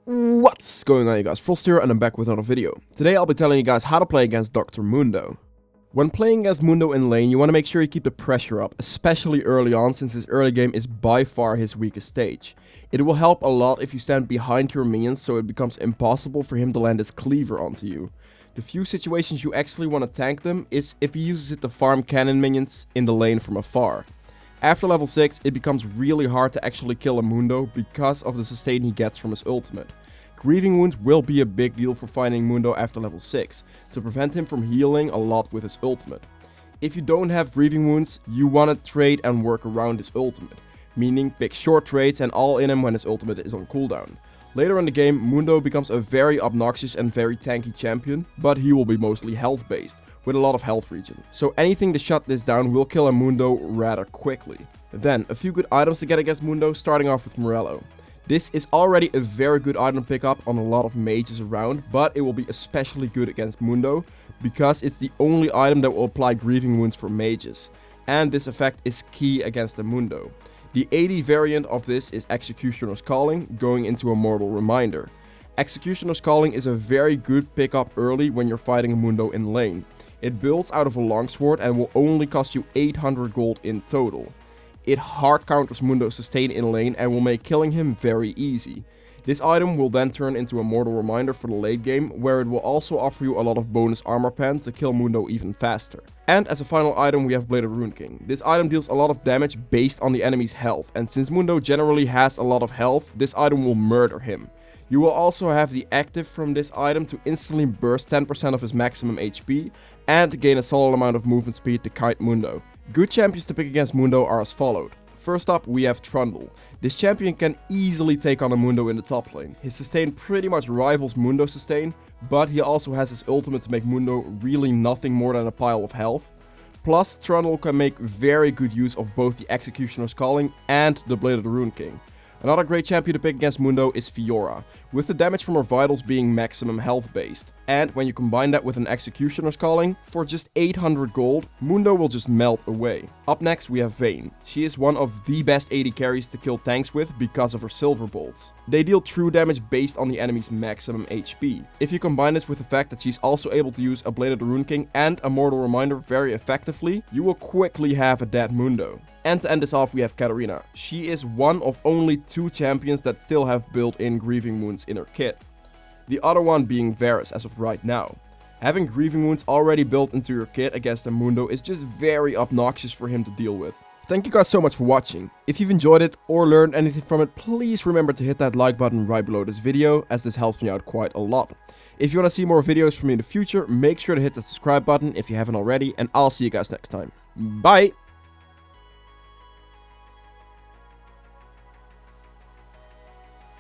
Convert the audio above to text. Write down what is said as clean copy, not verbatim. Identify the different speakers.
Speaker 1: What's going on, you guys? Frost here and I'm back with another video. Today I'll be telling you guys how to play against Dr. Mundo. When playing against Mundo in lane, you want to make sure you keep the pressure up, especially early on, since his early game is by far his weakest stage. It will help a lot if you stand behind your minions, so it becomes impossible for him to land his cleaver onto you. The few situations you actually want to tank them is if he uses it to farm cannon minions in the lane from afar. After level 6, it becomes really hard to actually kill a Mundo because of the sustain he gets from his ultimate. Grieving wounds will be a big deal for fighting Mundo after level 6, to prevent him from healing a lot with his ultimate. If you don't have grieving wounds, you want to trade and work around his ultimate, meaning pick short trades and all in him when his ultimate is on cooldown. Later in the game, Mundo becomes a very obnoxious and very tanky champion, but he will be mostly health based, with a lot of health regen. So anything to shut this down will kill a Mundo rather quickly. Then, a few good items to get against Mundo, starting off with Morello. This is already a very good item to pick up on a lot of mages around, but it will be especially good against Mundo, because it's the only item that will apply grieving wounds for mages, and this effect is key against the Mundo. The AD variant of this is Executioner's Calling, going into a Mortal Reminder. Executioner's Calling is a very good pickup early when you're fighting a Mundo in lane. It builds out of a longsword and will only cost you 800 gold in total. It hard counters Mundo's sustain in lane and will make killing him very easy. This item will then turn into a Mortal Reminder for the late game, where it will also offer you a lot of bonus armor pen to kill Mundo even faster. And as a final item we have Bladed Rune King. This item deals a lot of damage based on the enemy's health, and since Mundo generally has a lot of health, this item will murder him. You will also have the active from this item to instantly burst 10% of his maximum HP and gain a solid amount of movement speed to kite Mundo. Good champions to pick against Mundo are as followed. First up we have Trundle. This champion can easily take on a Mundo in the top lane. His sustain pretty much rivals Mundo's sustain, but he also has his ultimate to make Mundo really nothing more than a pile of health. Plus, Trundle can make very good use of both the Executioner's Calling and the Bladed Rune King. Another great champion to pick against Mundo is Fiora, with the damage from her vitals being maximum health based. And when you combine that with an Executioner's Calling, for just 800 gold, Mundo will just melt away. Up next we have Vayne. She is one of the best AD carries to kill tanks with because of her silver bolts. They deal true damage based on the enemy's maximum HP. If you combine this with the fact that she's also able to use a Bladed Rune King and a Mortal Reminder very effectively, you will quickly have a dead Mundo. And to end this off we have Katarina. She is one of only 2 champions that still have built-in grieving wounds in her kit. The other one being Varus as of right now. Having grieving wounds already built into your kit against a Mundo is just very obnoxious for him to deal with. Thank you guys so much for watching. If you've enjoyed it or learned anything from it, please remember to hit that like button right below this video, as this helps me out quite a lot. If you want to see more videos from me in the future, make sure to hit the subscribe button if you haven't already, and I'll see you guys next time. Bye!